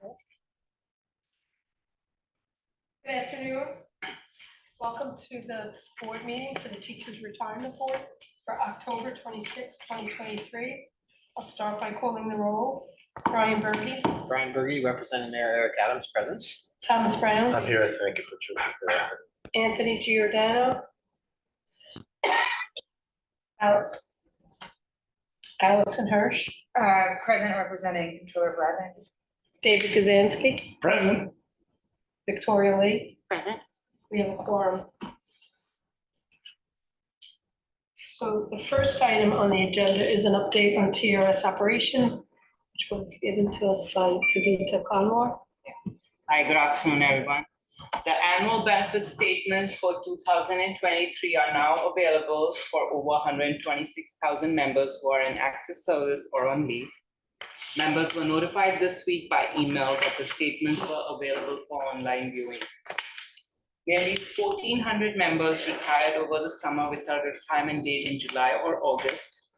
Good afternoon. Welcome to the board meeting for the Teachers Retirement Board for October 26, 2023. I'll start by calling the roll. Brian Berge. Brian Berge, representing Mayor Eric Adams, present. Thomas Brown. I'm here. Thank you, Patricia. Anthony Giordano. Allison Hirsch. President representing Controller Bradley. David Kazansky. Present. Victoria Lee. Present. We have a quorum. So the first item on the agenda is an update on TRS operations, which will be given to us by Kavita Conmore. Hi, good afternoon, everyone. The annual benefit statements for 2023 are now available for over 126,000 members who are in active service or on leave. Members were notified this week by email that the statements were available for online viewing. Nearly 1,400 members retired over the summer with a retirement date in July or August.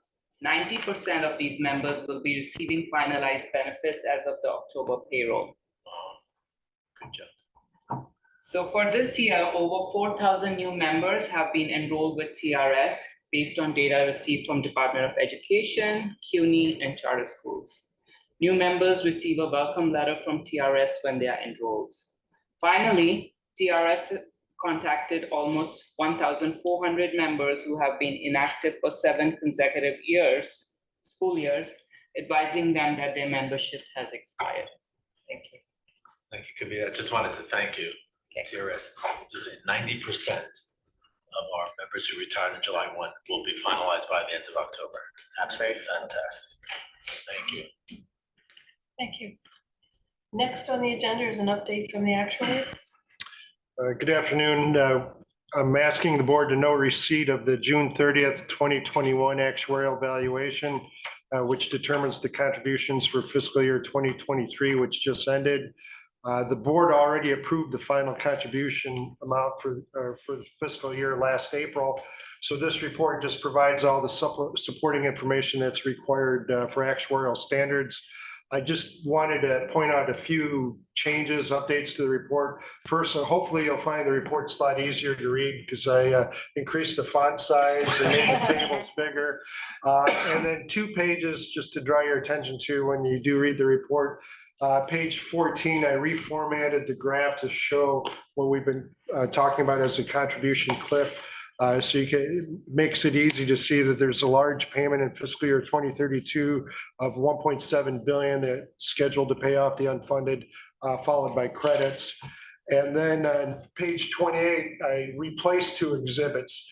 90% of these members will be receiving finalized benefits as of the October payroll. Good job. So for this year, over 4,000 new members have been enrolled with TRS based on data received from Department of Education, CUNY, and charter schools. New members receive a welcome letter from TRS when they are enrolled. Finally, TRS contacted almost 1,400 members who have been inactive for 7 consecutive years, school years, advising them that their membership has expired. Thank you. Thank you, Kavita. I just wanted to thank you. TRS, just 90% of our members who retired on July 1 will be finalized by the end of October. Absolutely fantastic. Thank you. Thank you. Next on the agenda is an update from the actuary. Good afternoon. I'm asking the board to note receipt of the June 30th, 2021 actuarial valuation, which determines the contributions for fiscal year 2023, which just ended. The board already approved the final contribution amount for the fiscal year last April. So this report just provides all the supporting information that's required for actuarial standards. I just wanted to point out a few changes, updates to the report. First, hopefully you'll find the report's a lot easier to read because I increased the font size and made the tables bigger. And then 2 pages just to draw your attention to when you do read the report. Page 14, I reformatted the graph to show what we've been talking about as a contribution cliff. So it makes it easy to see that there's a large payment in fiscal year 2032 of 1.7 billion that's scheduled to pay off the unfunded, followed by credits. And then on page 28, I replaced 2 exhibits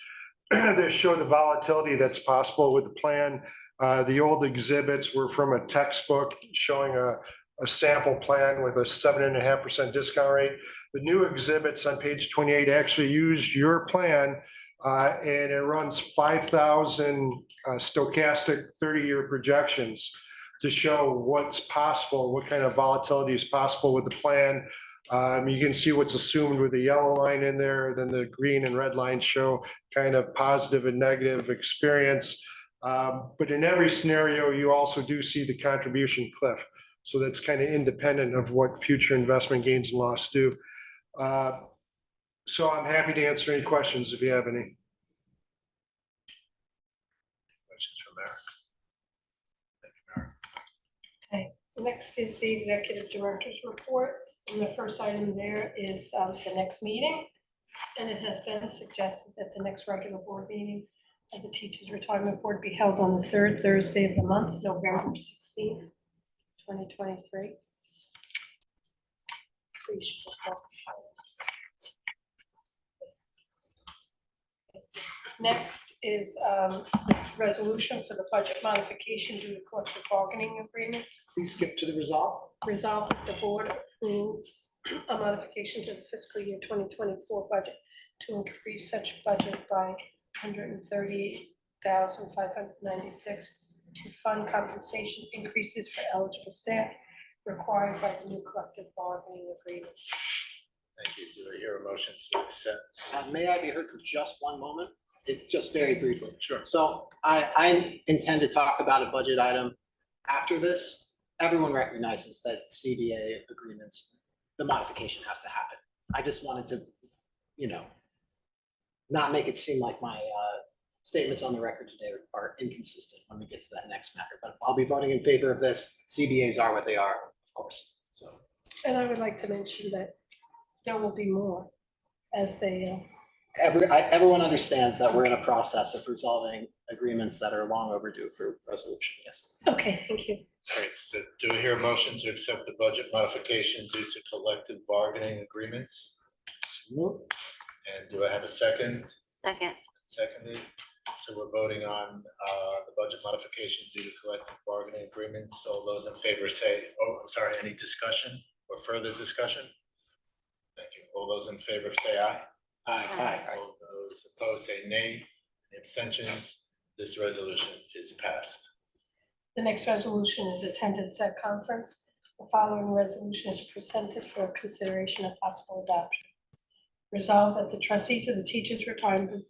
that show the volatility that's possible with the plan. The old exhibits were from a textbook showing a sample plan with a 7.5% discount rate. The new exhibits on page 28 actually use your plan, and it runs 5,000 stochastic 30-year projections to show what's possible, what kind of volatility is possible with the plan. You can see what's assumed with the yellow line in there, then the green and red lines show kind of positive and negative experience. But in every scenario, you also do see the contribution cliff. So that's kind of independent of what future investment gains and loss do. So I'm happy to answer any questions if you have any. Questions from Eric? Thank you, Eric. Okay. Next is the executive director's report. And the first item there is the next meeting. And it has been suggested that the next regular board meeting of the Teachers Retirement Board be held on the 3rd Thursday of the month, November 16th. 2023. Next is resolution for the budget modification due to collective bargaining agreements. Please skip to the resolve. Resolved that the board approves a modification to the fiscal year 2024 budget to increase such budget by $138,596 to fund compensation increases for eligible staff required by the new collective bargaining agreement. Thank you. Do I hear a motion to accept? May I be heard for just one moment? Just very briefly. Sure. So I intend to talk about a budget item after this. everyone recognizes that CBA agreements, the modification has to happen. I just wanted to, not make it seem like my statements on the record today are inconsistent when we get to that next matter. But I'll be voting in favor of this. CBAs are what they are, of course. So And I would like to mention that there will be more as they, everyone understands that we're in a process of resolving agreements that are long overdue for resolution. Yes. okay, thank you. Great, so do I hear a motion to accept the budget modification due to collective bargaining agreements? And do I have a second? Second. Seconded. So we're voting on the budget modification due to collective bargaining agreements. All those in favor say, oh, I'm sorry, any discussion or further discussion? Thank you. All those in favor say aye. Aye. All those opposed say nay. Any abstentions? This resolution is passed. The next resolution is attendance at conference. The following resolution is presented for consideration of possible adoption. Resolved that the trustees of the Teachers Retirement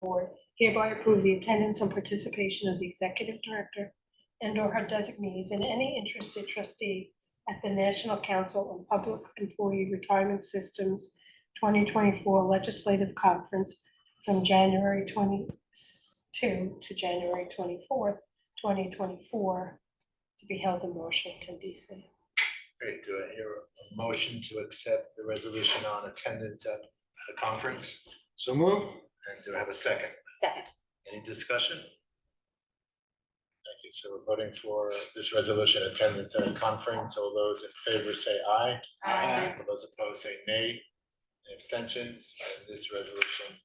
Board hereby approve the attendance and participation of the executive director and/or her designees and any interested trustee at the National Council on Public Employee Retirement Systems 2024 Legislative Conference from January 22 to January 24th, 2024, to be held in Washington, D.C. Great, do I hear a motion to accept the resolution on attendance at a conference? So moved. And do I have a second? Second. Any discussion? Thank you. So we're voting for this resolution, attendance at a conference. All those in favor say aye. Aye. All those opposed say nay. Any abstentions? And this resolution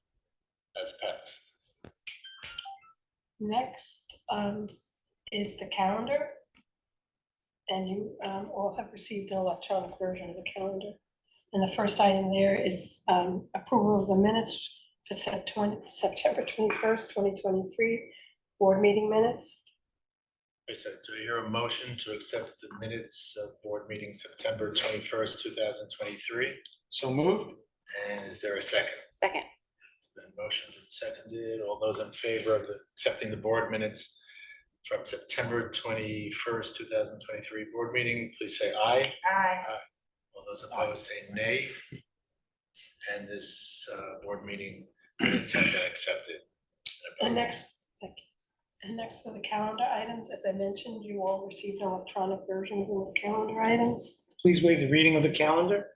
has passed. Next is the calendar. And you all have received an electronic version of the calendar. And the first item there is approval of the minutes for September 21st, 2023, board meeting minutes. Okay, so do I hear a motion to accept the minutes of board meeting September 21st, 2023? So moved. And is there a second? Second. It's been motioned and seconded. All those in favor of accepting the board minutes from September 21st, 2023 board meeting, please say aye. Aye. All those opposed say nay. And this board meeting minutes have been accepted. And next, thank you. And next are the calendar items. As I mentioned, you all received an electronic version of the calendar items. Please waive the reading of the calendar.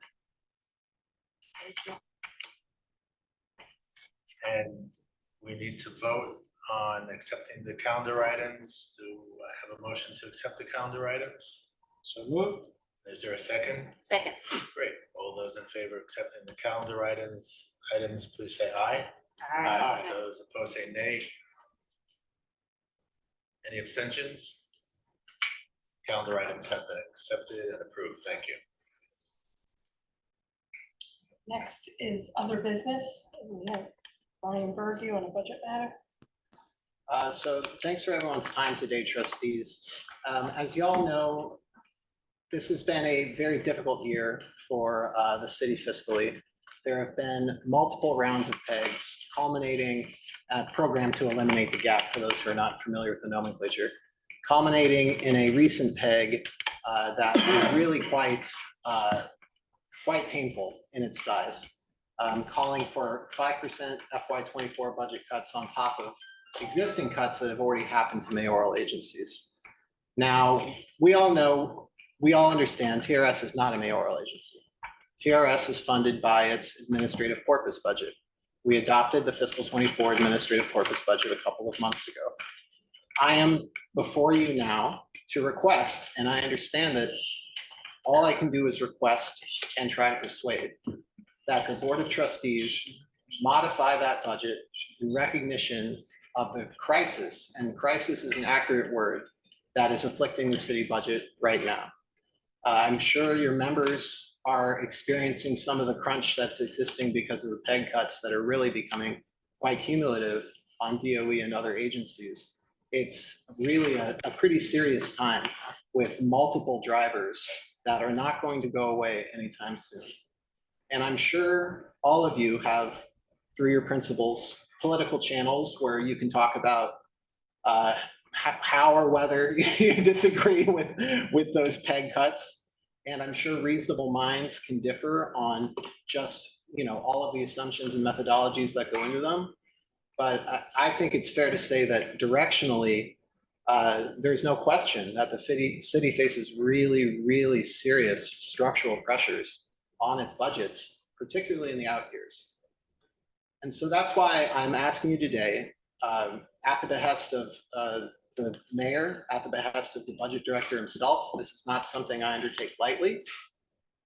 And we need to vote on accepting the calendar items. Do I have a motion to accept the calendar items? So moved. Is there a second? Second. Great. All those in favor of accepting the calendar items, please say aye. Aye. Those opposed say nay. Any abstentions? Calendar items have been accepted and approved. Thank you. Next is other business. We have Brian Bergue on a budget matter. So thanks for everyone's time today, trustees. As you all know, this has been a very difficult year for the city fiscally. There have been multiple rounds of pegs culminating a program to eliminate the gap, for those who are not familiar with the nomenclature, culminating in a recent peg that is really quite painful in its size, calling for 5% FY24 budget cuts on top of existing cuts that have already happened to mayoral agencies. Now, we all understand TRS is not a mayoral agency. TRS is funded by its administrative corpus budget. We adopted the fiscal 24 administrative corpus budget a couple of months ago. I am before you now to request, and I understand that all I can do is request and try to persuade, that the Board of Trustees modify that budget in recognition of the crisis, and crisis is an accurate word, that is afflicting the city budget right now. I'm sure your members are experiencing some of the crunch that's existing because of the PEG cuts that are really becoming quite cumulative on DOE and other agencies. It's really a pretty serious time with multiple drivers that are not going to go away anytime soon. And I'm sure all of you have, through your principals, political channels where you can talk about how or whether you disagree with those peg cuts. And I'm sure reasonable minds can differ on just, all of the assumptions and methodologies that go into them. But I think it's fair to say that directionally, there's no question that the city faces really, really serious structural pressures on its budgets, particularly in the out years. And so that's why I'm asking you today, at the behest of the mayor, at the behest of the budget director himself, this is not something I undertake lightly.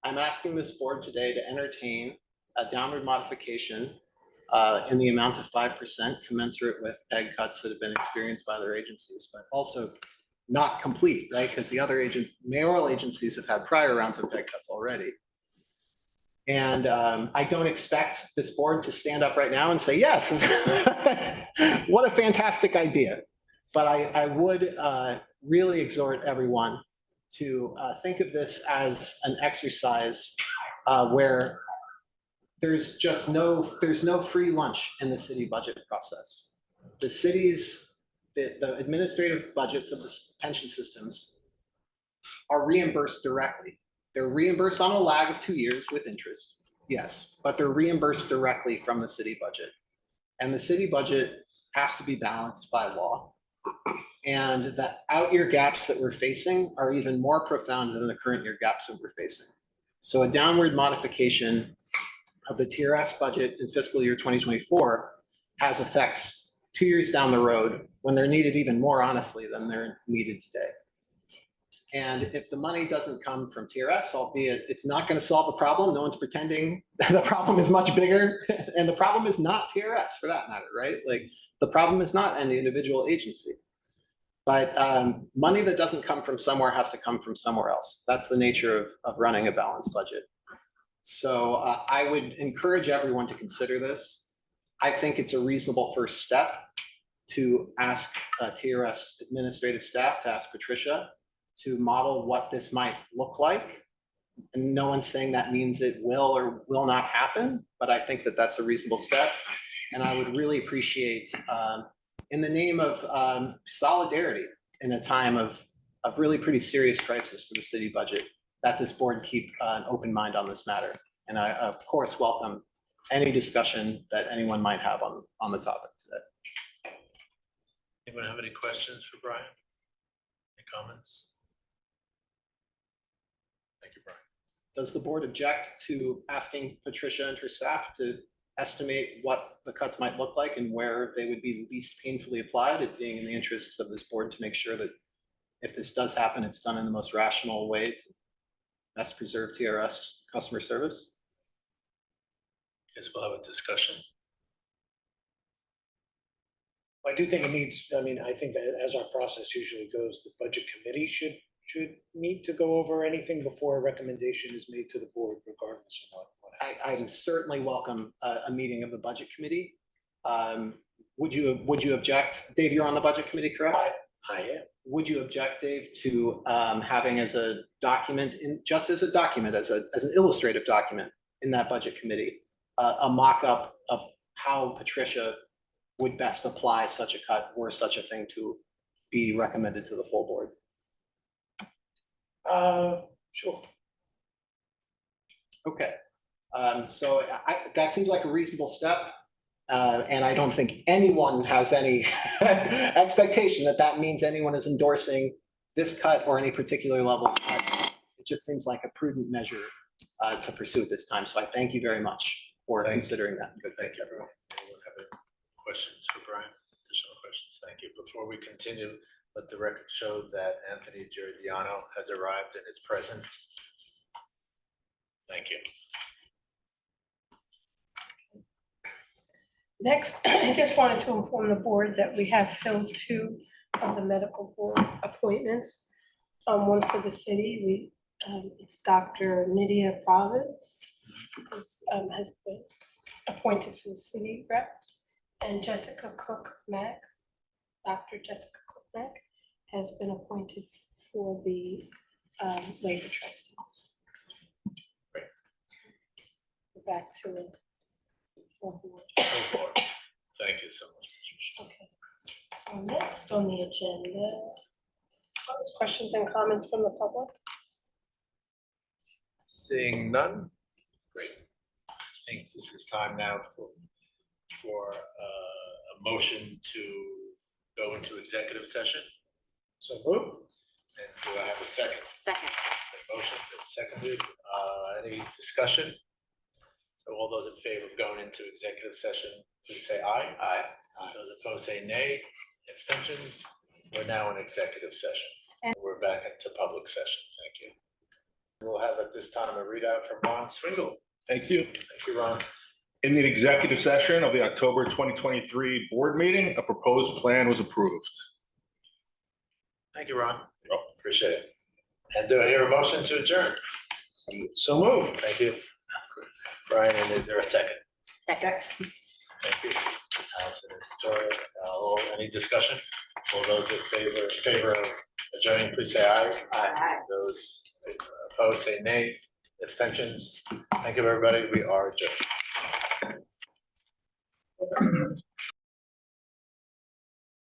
I'm asking this board today to entertain a downward modification in the amount of 5% commensurate with peg cuts that have been experienced by other agencies, but also not complete, right? Because the other mayoral agencies have had prior rounds of peg cuts already. And I don't expect this board to stand up right now and say, yes, what a fantastic idea. But I would really exhort everyone to think of this as an exercise where there's no free lunch in the city budget process. The administrative budgets of the pension systems are reimbursed directly. They're reimbursed on a lag of 2 years with interest, yes, but they're reimbursed directly from the city budget. And the city budget has to be balanced by law. And the out year gaps that we're facing are even more profound than the current year gaps that we're facing. So a downward modification of the TRS budget in fiscal year 2024 has effects 2 years down the road when they're needed even more honestly than they're needed today. And if the money doesn't come from TRS, albeit it's not going to solve the problem, no one's pretending the problem is much bigger, and the problem is not TRS for that matter, right? Like the problem is not any individual agency. But money that doesn't come from somewhere has to come from somewhere else. That's the nature of running a balanced budget. So I would encourage everyone to consider this. I think it's a reasonable first step to ask TRS administrative staff, to ask Patricia, to model what this might look like. And no one's saying that means it will or will not happen, but I think that that's a reasonable step. And I would really appreciate, in the name of solidarity in a time of really pretty serious crisis for the city budget, that this board keep an open mind on this matter. And I, of course, welcome any discussion that anyone might have on the topic today. Anyone have any questions for Brian? Any comments? Thank you, Brian. Does the board object to asking Patricia and her staff to estimate what the cuts might look like and where they would be least painfully applied, it being in the interests of this board to make sure that if this does happen, it's done in the most rational way to best preserve TRS customer service? Guess we'll have a discussion. I do think it needs, I think that as our process usually goes, the budget committee should meet to go over anything before a recommendation is made to the board, regardless of what happens. I certainly welcome a meeting of the budget committee. Would you object? Dave, you're on the budget committee, correct? I am. Would you object, Dave, to having as a document, just as a document, as an illustrative document in that budget committee, a mock-up of how Patricia would best apply such a cut or such a thing to be recommended to the full board? Sure. Okay. So that seems like a reasonable step. And I don't think anyone has any expectation that that means anyone is endorsing this cut or any particular level of cut. It just seems like a prudent measure to pursue at this time. So I thank you very much for considering that. Good, thank you, everyone. Anyone have any questions for Brian? Additional questions? Thank you. Before we continue, let the record show that Anthony Giordiano has arrived and is present. Thank you. Next, I just wanted to inform the board that we have filled 2 of the medical board appointments. One for the city, it's Dr. Nydia Province, has been appointed for the city rep, and Jessica Cook-Mack, Dr. Jessica Cook-Mack, has been appointed for the labor trustees. Great. We're back to the full board. Thank you so much, Patricia. Okay, Next on the agenda, questions and comments from the public? Seeing none, great. I think this is time now for a motion to go into executive session. So move. And do I have a second? Second. The motion been seconded. Any discussion? So all those in favor of going into executive session, please say aye. Aye. Those opposed say nay. Abstentions? We're now in executive session. We're back into public session. Thank you. We'll have at this time a readout from Ron Swingle. Thank you. Thank you, Ron. In the executive session of the October 2023 board meeting, a proposed plan was approved. Thank you, Ron. Appreciate it. And do I hear a motion to adjourn? So move. Thank you. Brian, and is there a second? Second. Thank you. Allison and Victoria, any discussion? All those in favor of adjourning, please say aye. Aye. Those opposed, say nay. Abstentions? Thank you, everybody. We are adjourned.